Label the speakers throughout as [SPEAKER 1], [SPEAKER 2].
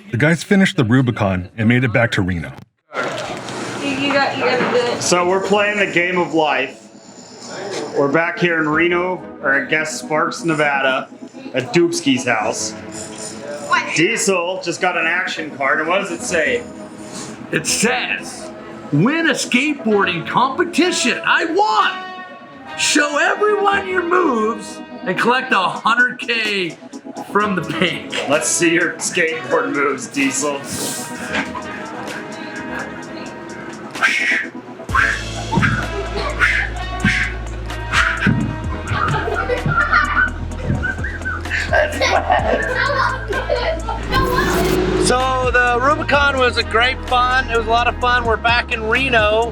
[SPEAKER 1] The guys finished the Rubicon and made it back to Reno.
[SPEAKER 2] You got to do it.
[SPEAKER 3] So we're playing the game of life. We're back here in Reno, or I guess Sparks, Nevada, at Dubsky's house. Diezel just got an action card, and what does it say?
[SPEAKER 4] It says, win a skateboarding competition. I won. Show everyone your moves and collect 100K from the bank.
[SPEAKER 3] Let's see your skateboard moves, Diezel.
[SPEAKER 5] So the Rubicon was a great fun. It was a lot of fun. We're back in Reno.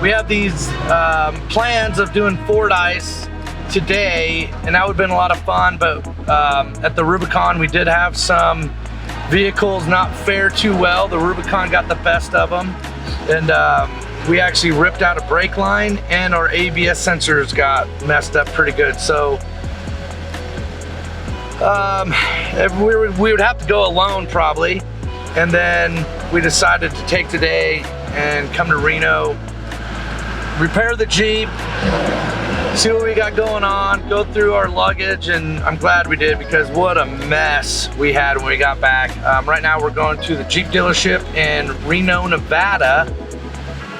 [SPEAKER 5] We have these plans of doing Fordyce today, and that would have been a lot of fun. But at the Rubicon, we did have some vehicles not fare too well. The Rubicon got the best of them, and we actually ripped out a brake line, and our ABS sensors got messed up pretty good. So we would have to go alone probably, and then we decided to take today and come to Reno, repair the Jeep, see what we got going on, go through our luggage, and I'm glad we did because what a mess we had when we got back. Right now we're going to the Jeep dealership in Reno, Nevada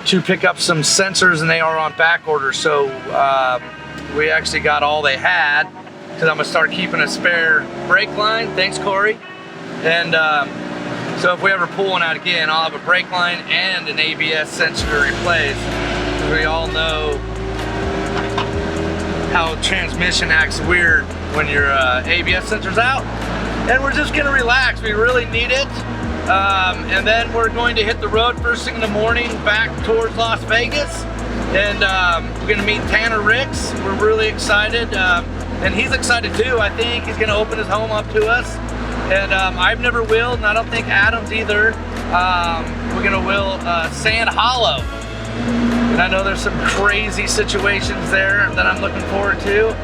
[SPEAKER 5] to pick up some sensors, and they are on back order, so we actually got all they had, because I'm gonna start keeping a spare brake line. Thanks, Corey. And so if we ever pull one out again, I'll have a brake line and an ABS sensor to replace. We all know how transmission acts weird when your ABS sensor's out. And we're just gonna relax. We really need it. And then we're going to hit the road first thing in the morning back towards Las Vegas. And we're gonna meet Tanner Ricks. We're really excited. And he's excited too. I think he's gonna open his home up to us. And I've never willed, and I don't think Adam's either. We're gonna will Sand Hollow. And I know there's some crazy situations there that I'm looking forward to.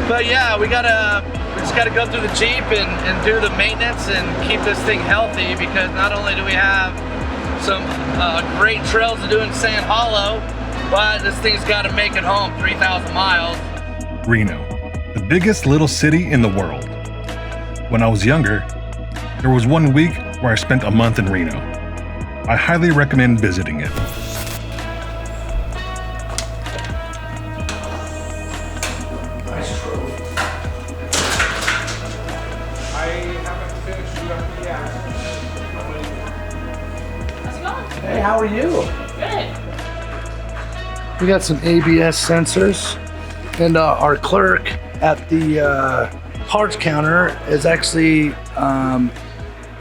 [SPEAKER 5] But yeah, we just gotta go through the Jeep and do the maintenance and keep this thing healthy, because not only do we have some great trails to do in Sand Hollow, but this thing's gotta make it home 3,000 miles.
[SPEAKER 1] Reno, the biggest little city in the world. When I was younger, there was one week where I spent a month in Reno. I highly recommend visiting it.
[SPEAKER 4] Nice trove. I haven't finished yet.
[SPEAKER 2] How's it going?
[SPEAKER 5] Hey, how are you?
[SPEAKER 2] Good.
[SPEAKER 5] We got some ABS sensors, and our clerk at the parts counter is actually,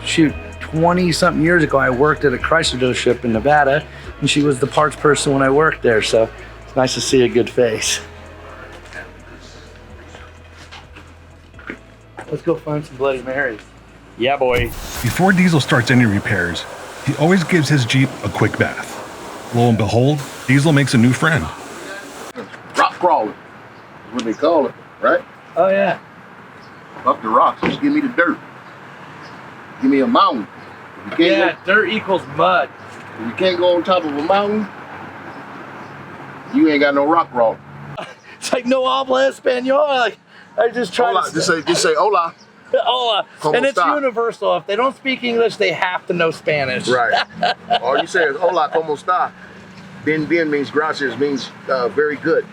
[SPEAKER 5] 20-something years ago, I worked at a Chrysler dealership in Nevada, and she was the parts person when I worked there, so it's nice to see a good face. Let's go find some Bloody Marys.
[SPEAKER 3] Yeah, boy.
[SPEAKER 1] Before Diezel starts any repairs, he always gives his Jeep a quick bath. Lo and behold, Diezel makes a new friend.
[SPEAKER 6] Rock crawling is what they call it, right?
[SPEAKER 5] Oh yeah.
[SPEAKER 6] Up the rocks, just give me the dirt. Give me a mountain. If you can't
[SPEAKER 5] Dirt equals mud.
[SPEAKER 6] if you can't go on top of a mountain, you ain't got no rock crawling.
[SPEAKER 5] It's like no habla español. Like, I just try
[SPEAKER 6] Hola,
[SPEAKER 5] to
[SPEAKER 6] just say hola.
[SPEAKER 5] hola.
[SPEAKER 6] Como
[SPEAKER 5] And it's
[SPEAKER 6] esta?
[SPEAKER 5] universal. If they don't speak English, they have to know Spanish.
[SPEAKER 6] Right. All you say is hola, como está. Bien means gracias, means very good.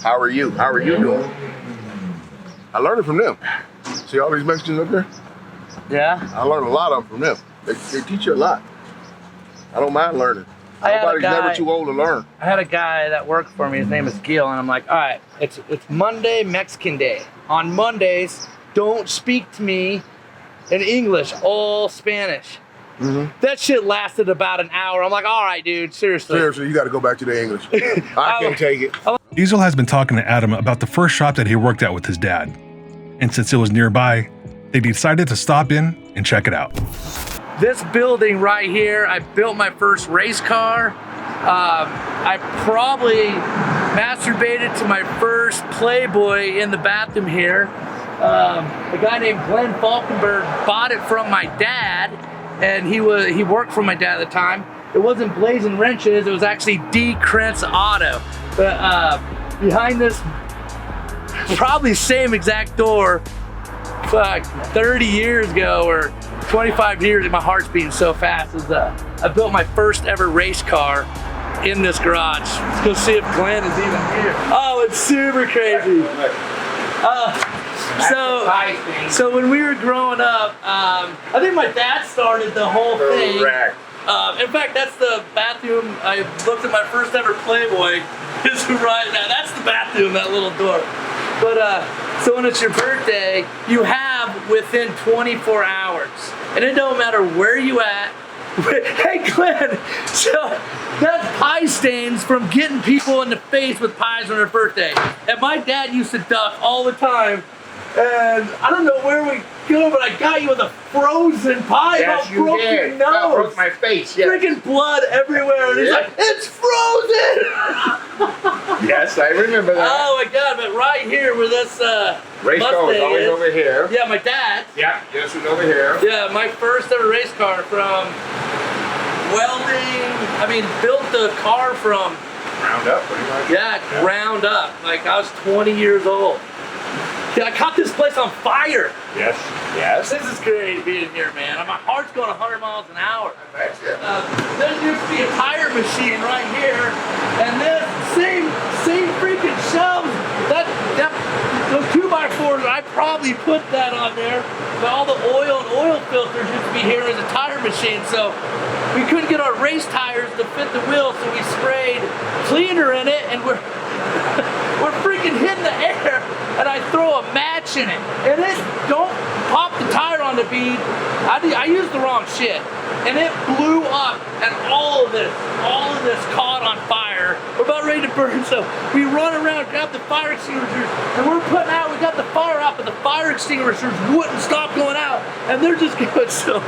[SPEAKER 6] How are you? How are you doing? I learned it from them. See all these Mexicans up there?
[SPEAKER 5] Yeah.
[SPEAKER 6] I learned a lot of them from them. They teach you a lot. I don't mind learning.
[SPEAKER 5] I had a
[SPEAKER 6] Nobody's
[SPEAKER 5] guy-
[SPEAKER 6] never too old to learn.
[SPEAKER 5] I had a guy that worked for me. His name is Gil, and I'm like, all right, it's Monday, Mexican Day. On Mondays, don't speak to me in English, all Spanish. That shit lasted about an hour. I'm like, all right, dude, seriously.
[SPEAKER 6] Seriously, you got to go back to the English. I can't take it.
[SPEAKER 1] Diezel has been talking to Adam about the first shop that he worked at with his dad. And since it was nearby, they decided to stop in and check it out.
[SPEAKER 5] This building right here, I built my first race car. I probably masturbated to my first Playboy in the bathroom here.
[SPEAKER 4] A guy named Glenn Falkenberg bought it from my dad, and he worked for my dad at the time. It wasn't Blazing Wrenches, it was actually D. Krentz Auto. But behind this, probably same exact door, fuck, 30 years ago or 25 years, my heart's beating so fast, is I built my first ever race car in this garage. Let's go see if Glenn is even here. Oh, it's super crazy. So when we were growing up, I think my dad started the whole thing.
[SPEAKER 6] Correct.
[SPEAKER 4] In fact, that's the bathroom. I looked at my first ever Playboy. Is right now. That's the bathroom, that little door. But so when it's your birthday, you have within 24 hours, and it don't matter where you at. Hey Glenn, so that's pie stains from getting people in the face with pies on their birthday. And my dad used to duck all the time. And I don't know where we go, but I got you with a frozen pie.
[SPEAKER 6] Yes, you
[SPEAKER 4] broke
[SPEAKER 6] did.
[SPEAKER 4] your nose.
[SPEAKER 6] Broke my face. Yes.
[SPEAKER 4] Freaking blood everywhere. And he's like, it's frozen.
[SPEAKER 6] Yes, I remember that.
[SPEAKER 4] Oh my God! But right here where this
[SPEAKER 6] Race car was
[SPEAKER 4] Mustang
[SPEAKER 6] always
[SPEAKER 4] is,
[SPEAKER 6] over here.
[SPEAKER 4] yeah, my dad.
[SPEAKER 6] Yeah, yes, it was over here.
[SPEAKER 4] Yeah, my first ever race car from welding. I mean, built the car from
[SPEAKER 6] Ground up, pretty much.
[SPEAKER 4] yeah, ground up. Like I was 20 years old. Yeah, I caught this place on fire.
[SPEAKER 6] Yes, yes.
[SPEAKER 4] This is great being here, man. My heart's going 100 miles an hour.
[SPEAKER 6] That's it.
[SPEAKER 4] There used to be a tire machine right here, and this same freaking shelves. Those 2x4s, I probably put that on there. But all the oil and oil filters used to be here as a tire machine, so we couldn't get our race tires to fit the wheel, so we sprayed cleaner in it, and we're freaking hitting the air, and I throw a match in it, and it don't pop the tire on the bead. I used the wrong shit, and it blew up, and all of this caught on fire. We're about ready to burn, so we run around, grab the fire extinguishers, and we got the fire out, but the fire extinguishers wouldn't stop going out, and they're just going, so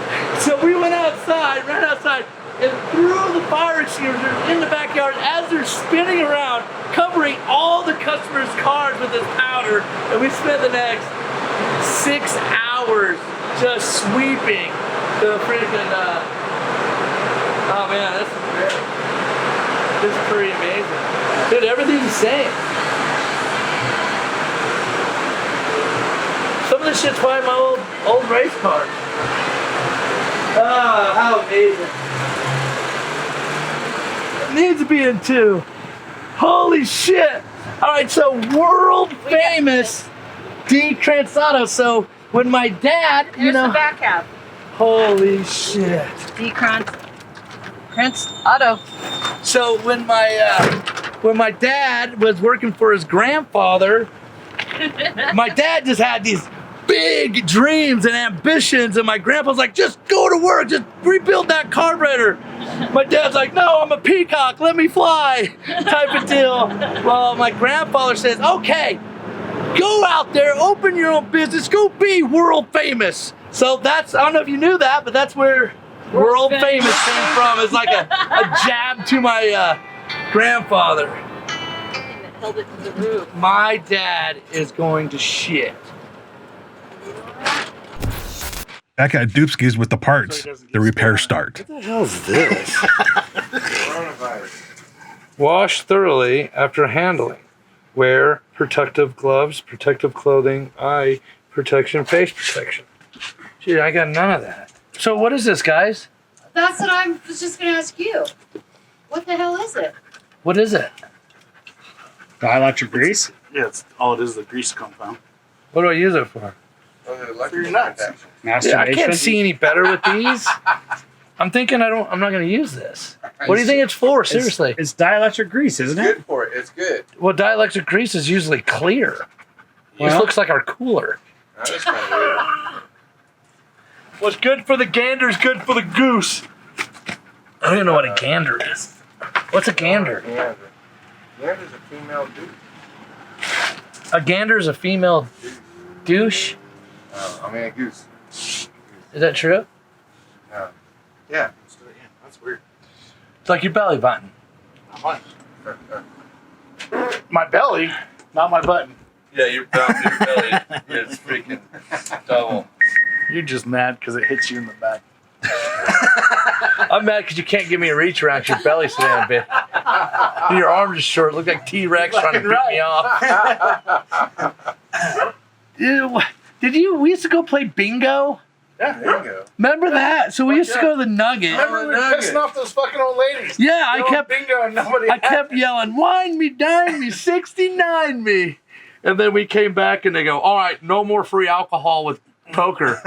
[SPEAKER 4] we went outside, ran outside, and threw the fire extinguishers in the backyard as they're spinning around, covering all the customers' cars with this powder, and we spent the next 6 hours just sweeping the freaking, oh man, this is pretty amazing. Dude, everything's the same. Some of this shit's probably my old race cars. Ah, how amazing. Needs to be in two. Holy shit! All right, so world famous D. Krentz Auto. So when my dad,
[SPEAKER 2] Here's the back half.
[SPEAKER 4] holy shit.
[SPEAKER 2] D. Krentz Auto.
[SPEAKER 4] So when my dad was working for his grandfather, my dad just had these big dreams and ambitions, and my grandpa's like, just go to work, just rebuild that carburetor. My dad's like, no, I'm a peacock, let me fly, type of deal. Well, my grandfather says, okay, go out there, open your own business, go be world famous. So that's, I don't know if you knew that, but that's where world famous came from. It's like a jab to my grandfather.
[SPEAKER 2] Held it to the roof.
[SPEAKER 4] My dad is going to shit.
[SPEAKER 1] Back at Doopski's with the parts, the repairs start.
[SPEAKER 4] What the hell is this? Wash thoroughly after handling. Wear protective gloves, protective clothing, eye protection, face protection. Gee, I got none of that. So what is this, guys?
[SPEAKER 7] That's what I was just going to ask you. What the hell is it?
[SPEAKER 4] What is it?
[SPEAKER 3] Dielectric grease?
[SPEAKER 8] Yeah, all it is the grease compound.
[SPEAKER 4] What do I use it for?
[SPEAKER 6] For your nuts.
[SPEAKER 4] Yeah, I can't see any better with these. I'm thinking I'm not going to use this. What do you think it's for? Seriously.
[SPEAKER 3] It's dielectric grease, isn't it?
[SPEAKER 6] Good for it. It's good.
[SPEAKER 4] Well, dielectric grease is usually clear. This looks like our cooler.
[SPEAKER 6] That is kind of weird.
[SPEAKER 4] What's good for the gander is good for the goose. I don't even know what a gander is. What's a gander?
[SPEAKER 6] Gander's a female dude.
[SPEAKER 4] A gander is a female douche?
[SPEAKER 6] I mean a goose.
[SPEAKER 4] Is that true?
[SPEAKER 6] No. Yeah. That's weird.
[SPEAKER 4] It's like your belly button.
[SPEAKER 8] My belly, not my button.
[SPEAKER 5] Yeah, your belly is freaking double.
[SPEAKER 8] You're just mad because it hits you in the back.
[SPEAKER 5] I'm mad because you can't give me a reach around your belly so damn big. Your arms are short. Look like T-Rex trying to beat me off.
[SPEAKER 4] We used to go play bingo?
[SPEAKER 8] Yeah, there you go.
[SPEAKER 4] Remember that? So we used to go to the Nugget.
[SPEAKER 8] Remember we were pissing off those fucking old ladies?
[SPEAKER 4] Yeah, I kept
[SPEAKER 8] bingo and nobody.
[SPEAKER 4] I kept yelling, wine me, dine me, 69 me.
[SPEAKER 5] And then we came back and they go, all right, no more free alcohol with poker.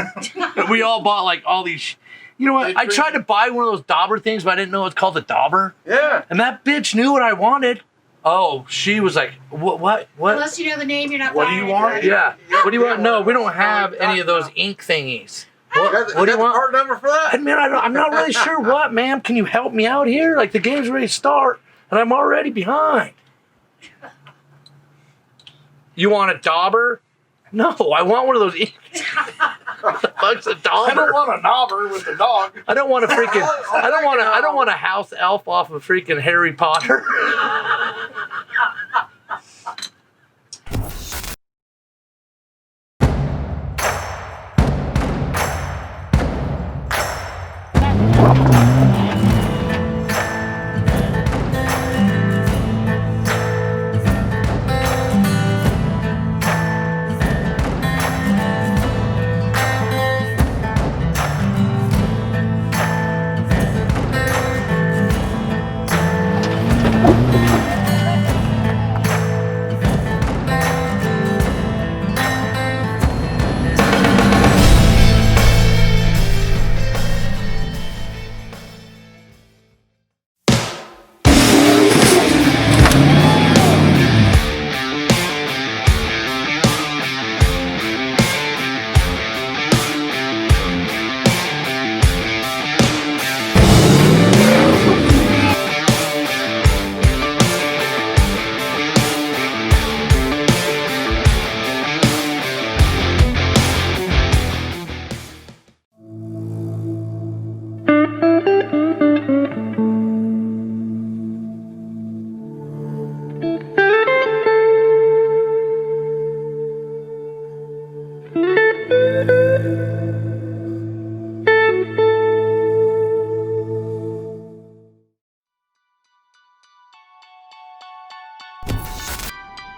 [SPEAKER 5] We all bought like all these. You know what? I tried to buy one of those dauber things, but I didn't know it's called the dauber.
[SPEAKER 8] Yeah.
[SPEAKER 5] And that bitch knew what I wanted. Oh, she was like, what?
[SPEAKER 7] Unless you know the name, you're not
[SPEAKER 8] What do
[SPEAKER 7] buying
[SPEAKER 8] you
[SPEAKER 7] it,
[SPEAKER 8] want?
[SPEAKER 7] right?
[SPEAKER 5] Yeah. What do you want? No, we don't have any of those ink thingies. What do you want?
[SPEAKER 8] Part number for that?
[SPEAKER 5] Man, I'm not really sure what, ma'am. Can you help me out here? Like, the game's ready to start, and I'm already behind. You want a dauber? No, I want one of those. What the fuck's a dauber?
[SPEAKER 8] I don't want a knobber with the dog.
[SPEAKER 5] I don't want a freaking. I don't want a house elf off of freaking Harry Potter.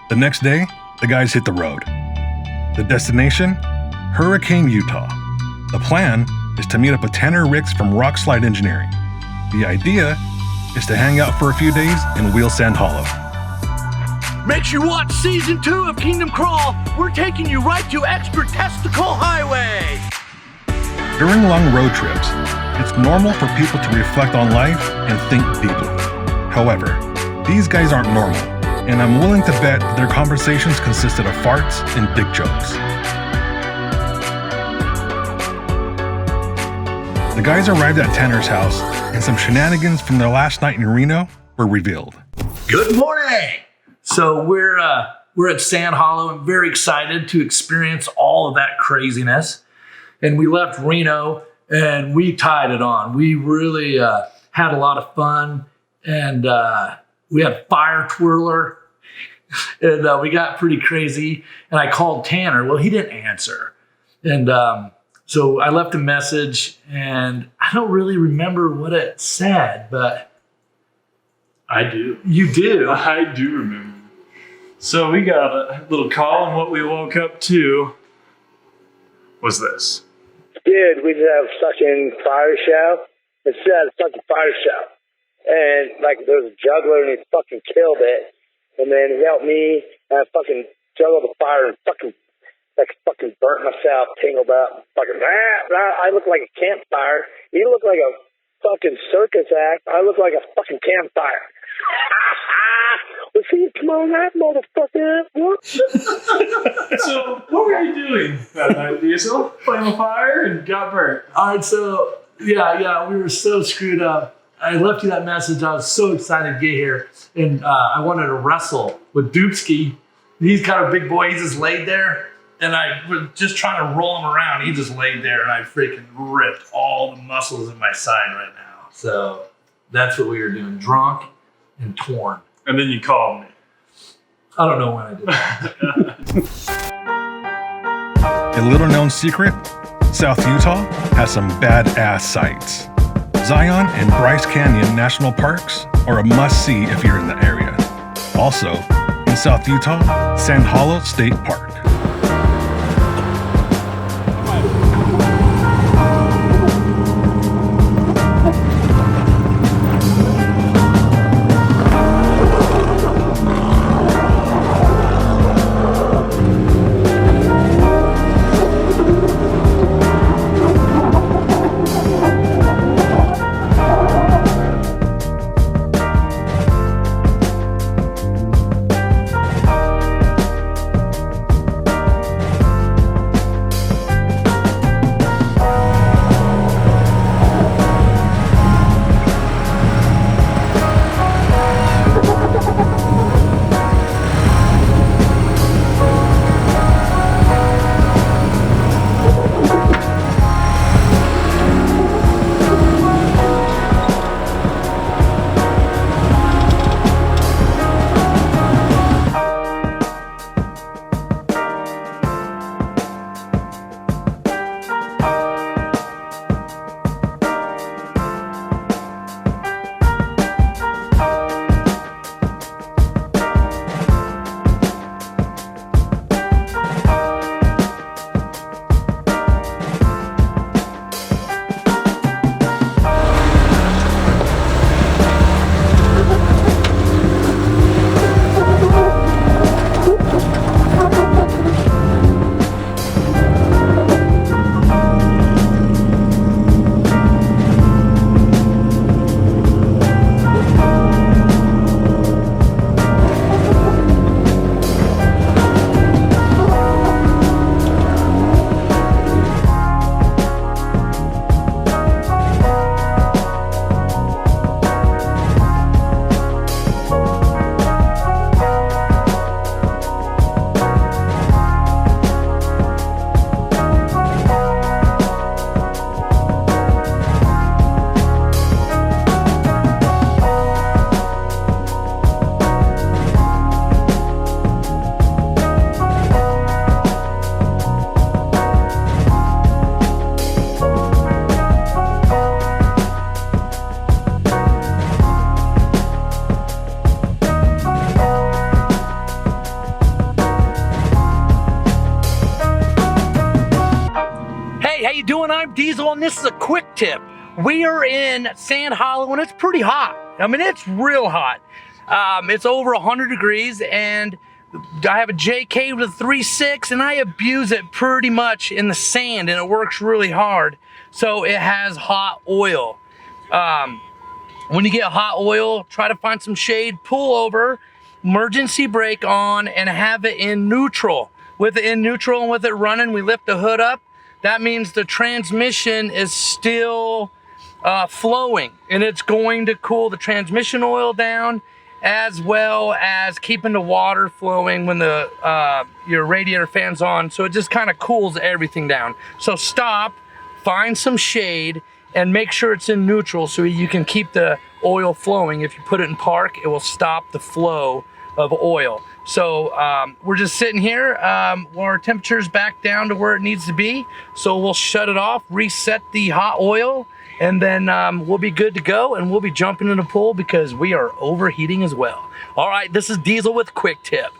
[SPEAKER 1] The next day, the guys hit the road. The destination? Hurricane, Utah. The plan is to meet up with Tanner Ricks from Rockslide Engineering. The idea is to hang out for a few days and wheel Sand Hollow.
[SPEAKER 4] Make sure you watch season 2 of Kingdom Krawl. We're taking you right to Expert Testicle Highway.
[SPEAKER 1] During long road trips, it's normal for people to reflect on life and think deeply. However, these guys aren't normal, and I'm willing to bet that their conversations consisted of farts and dick jokes. The guys arrived at Tanner's house, and some shenanigans from their last night in Reno were revealed.
[SPEAKER 4] Good morning. So we're at Sand Hollow. I'm very excited to experience all of that craziness. And we left Reno and we tied it on. We really had a lot of fun, and we had fire twirler, and we got pretty crazy. And I called Tanner. Well, he didn't answer, and so I left a message, and I don't really remember what it said, but
[SPEAKER 8] I do.
[SPEAKER 4] you do.
[SPEAKER 8] I do remember. So we got a little call, and what we woke up to was this.
[SPEAKER 9] Dude, we just have a fucking fire show. It's a fucking fire show. And, like, there was a juggler, and he fucking killed it. And then he helped me, and I fucking juggled the fire and fucking burnt myself, tingled up. Fucking, I look like a campfire. You look like a fucking circus act. I look like a fucking campfire. Well, see, come on, that motherfucker. What?
[SPEAKER 8] So, what were you doing that night, Diezel? Playing with fire and got burnt.
[SPEAKER 4] All right, so yeah, we were so screwed up. I left you that message. I was so excited to get here, and I wanted to wrestle with Dupski. He's kind of a big boy. He just laid there, and I was just trying to roll him around. He just laid there, and I freaking ripped all the muscles in my side right now. So that's what we were doing, drunk and torn.
[SPEAKER 8] And then you called me.
[SPEAKER 4] I don't know when I did that.
[SPEAKER 1] A little known secret, South Utah has some badass sights. Zion and Bryce Canyon National Parks are a must-see if you're in the area. Also, in South Utah, Sand Hollow State Park.
[SPEAKER 5] I'm Diezel, and this is a quick tip. We are in Sand Hollow, and it's pretty hot. I mean, it's real hot. It's over 100 degrees, and I have a JK with a 3.6, and I abuse it pretty much in the sand, and it works really hard. So it has hot oil. When you get hot oil, try to find some shade, pull over, emergency brake on, and have it in neutral. With it in neutral and with it running, we lift the hood up. That means the transmission is still flowing, and it's going to cool the transmission oil down, as well as keeping the water flowing when the your radiator fan's on. So it just kind of cools everything down. So stop, find some shade, and make sure it's in neutral so you can keep the oil flowing. If you put it in park, it will stop the flow of oil. So we're just sitting here, our temperature's back down to where it needs to be. So we'll shut it off, reset the hot oil, and then we'll be good to go, and we'll be jumping in the pool because we are overheating as well. All right, this is Diezel with Quick Tip.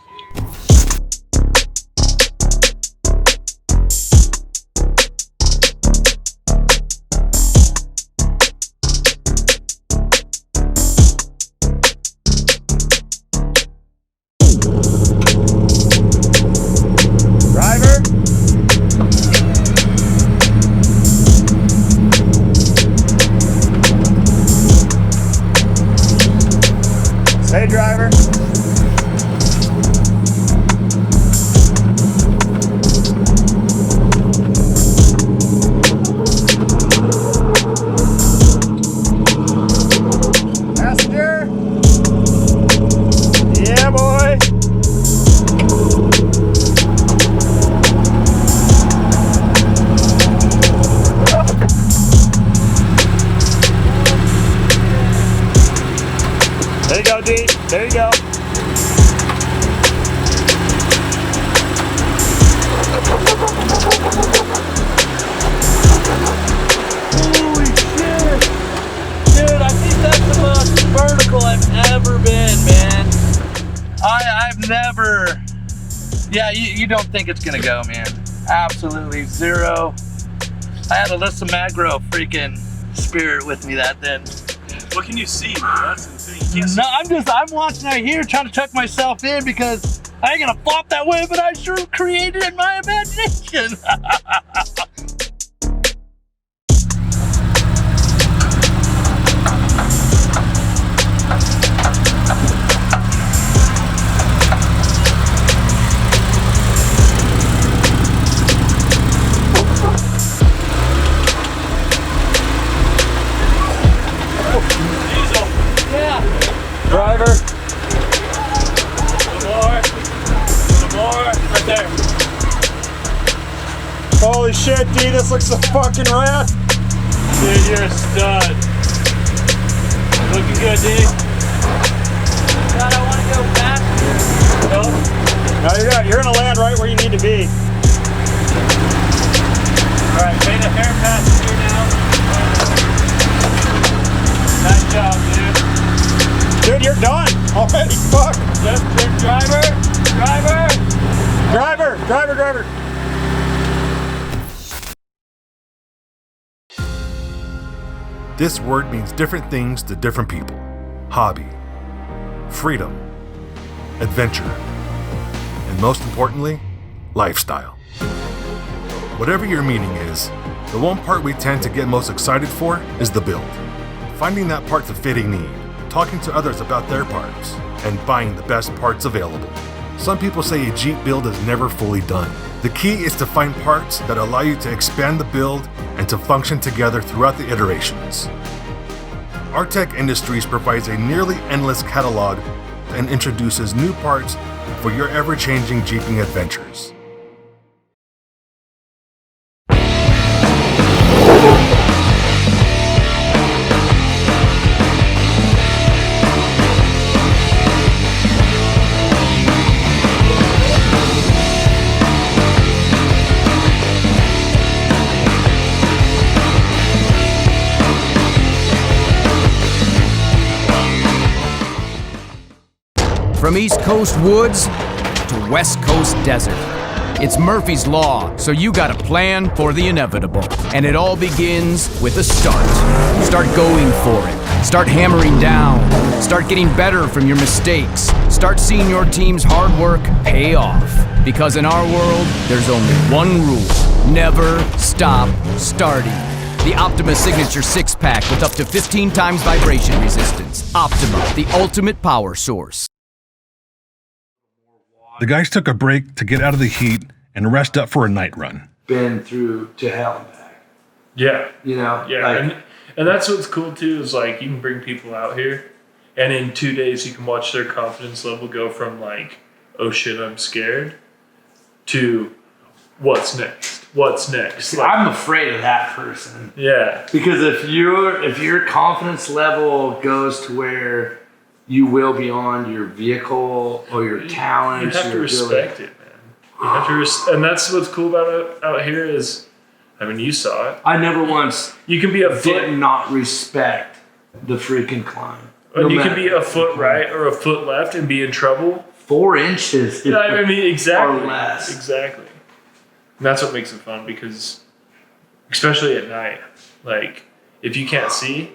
[SPEAKER 3] Hey, driver.
[SPEAKER 5] ever. Yeah, you don't think it's gonna go, man. Absolutely zero. I had Alyssa Magro freaking spirit with me that then.
[SPEAKER 8] What can you see, man? That's insane. You can't see.
[SPEAKER 5] No, I'm watching out here trying to tuck myself in because I ain't gonna flop that way, but I sure created it in my imagination.
[SPEAKER 3] Driver. Some more, right there. Holy shit, D, this looks so fucking rad. Dude, you're a stud. Looking good, D.
[SPEAKER 2] God, I want to go faster.
[SPEAKER 3] Nope. No, you're gonna land right where you need to be. Alright, made a hair pass here now. Nice job, dude. Dude, you're done already. Fuck. Yep, driver.
[SPEAKER 1] This word means different things to different people. Hobby, freedom, adventure, and most importantly, lifestyle. Whatever your meaning is, the one part we tend to get most excited for is the build. Finding that part to fit a need, talking to others about their parts, and buying the best parts available. Some people say a Jeep build is never fully done. The key is to find parts that allow you to expand the build and to function together throughout the iterations. Artec Industries provides a nearly endless catalog and introduces new parts for your ever-changing Jeeping adventures.
[SPEAKER 10] From East Coast woods to West Coast desert. It's Murphy's Law, so you got a plan for the inevitable. And it all begins with a start. Start going for it. Start hammering down. Start getting better from your mistakes. Start seeing your team's hard work pay off. Because in our world, there's only one rule. Never stop starting. The Optima Signature 6-pack with up to 15 times vibration resistance. Optima, the ultimate power source.
[SPEAKER 1] The guys took a break to get out of the heat and rest up for a night run.
[SPEAKER 4] Been through to hell and back.
[SPEAKER 8] Yeah.
[SPEAKER 4] You know?
[SPEAKER 8] Yeah.
[SPEAKER 4] Like,
[SPEAKER 8] and that's what's cool too, is like you can bring people out here and in 2 days you can watch their confidence level go from like, oh shit, I'm scared, to what's next? What's next? Like,
[SPEAKER 4] I'm afraid of that person.
[SPEAKER 8] yeah.
[SPEAKER 4] Because if your confidence level goes to where you will beyond your vehicle or your talent,
[SPEAKER 8] you have to respect it, man. You have to and that's what's cool about it out here is, I mean, you saw it.
[SPEAKER 4] I never once
[SPEAKER 8] You can be a
[SPEAKER 4] did
[SPEAKER 8] foot,
[SPEAKER 4] not respect the freaking climb.
[SPEAKER 8] and you can be a foot right or a foot left and be in trouble.
[SPEAKER 4] 4 inches.
[SPEAKER 8] Yeah, I mean, exactly.
[SPEAKER 4] Or less.
[SPEAKER 8] Exactly. And that's what makes it fun, because especially at night, like if you can't see,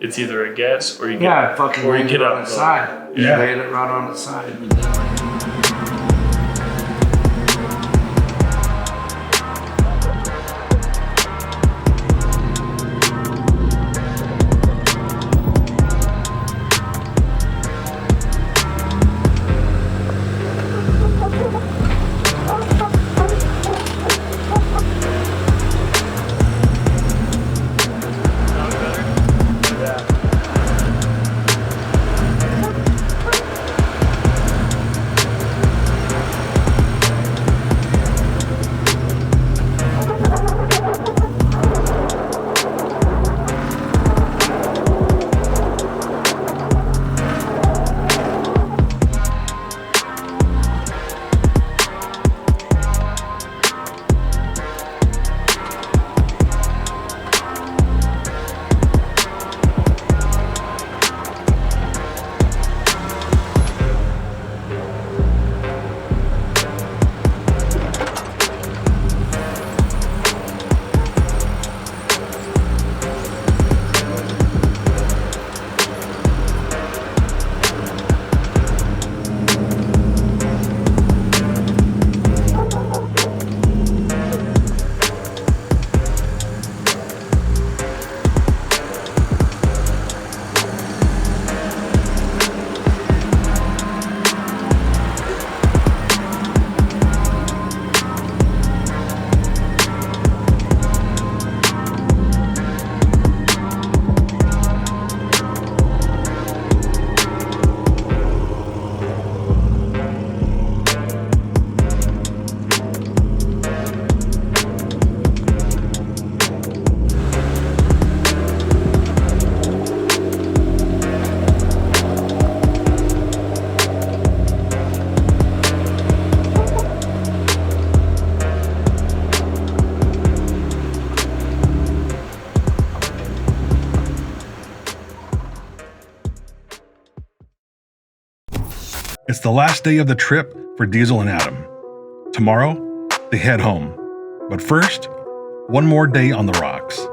[SPEAKER 8] it's either a guess or you get
[SPEAKER 4] fucking
[SPEAKER 8] or you
[SPEAKER 4] laid
[SPEAKER 8] get
[SPEAKER 4] it
[SPEAKER 8] up
[SPEAKER 4] on its side. You
[SPEAKER 8] Yeah.
[SPEAKER 4] laid it right on its side.
[SPEAKER 1] It's the last day of the trip for Diezel and Adam. Tomorrow, they head home. But first, one more day on the rocks.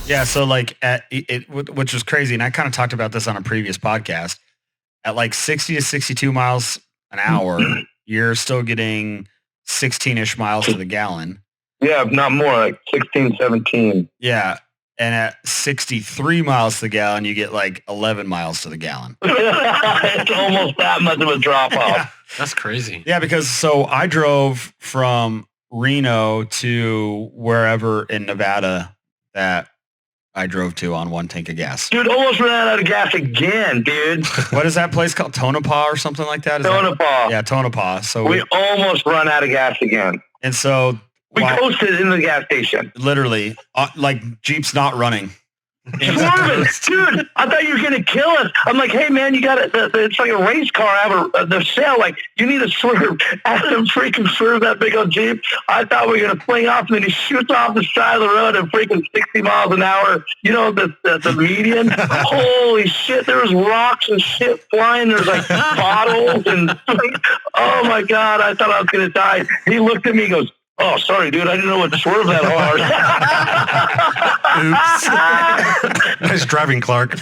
[SPEAKER 3] Yeah, so like which was crazy, and I kind of talked about this on a previous podcast. At like 60 to 62 miles an hour, you're still getting 16-ish miles to the gallon.
[SPEAKER 11] Yeah, not more, like 16, 17.
[SPEAKER 3] Yeah, and at 63 miles to the gallon, you get like 11 miles to the gallon.
[SPEAKER 11] It's almost that much of a drop off.
[SPEAKER 3] Yeah.
[SPEAKER 12] That's crazy.
[SPEAKER 3] Yeah, because so I drove from Reno to wherever in Nevada that I drove to on one tank of gas.
[SPEAKER 11] Dude, almost ran out of gas again, dude.
[SPEAKER 3] What is that place called? Tonopah or something like that?
[SPEAKER 11] Tonopah.
[SPEAKER 3] Yeah, Tonopah. So
[SPEAKER 11] we almost run out of gas again.
[SPEAKER 3] And so
[SPEAKER 11] we coasted in the gas station.
[SPEAKER 3] Literally, like Jeep's not running.
[SPEAKER 11] Swerving. Dude, I thought you were going to kill us. I'm like, hey, man, you got it. It's like a race car. I have the sale. Like, you need to swerve. Adam freaking swerve that big old Jeep. I thought we were going to fling off, and then he shoots off the side of the road at freaking 60 miles an hour. You know, the median? Holy shit, there was rocks and shit flying. There's like bottles and oh, my God, I thought I was going to die. He looked at me and goes, oh, sorry, dude. I didn't know what to swerve that hard.
[SPEAKER 1] Oops. Nice driving, Clark.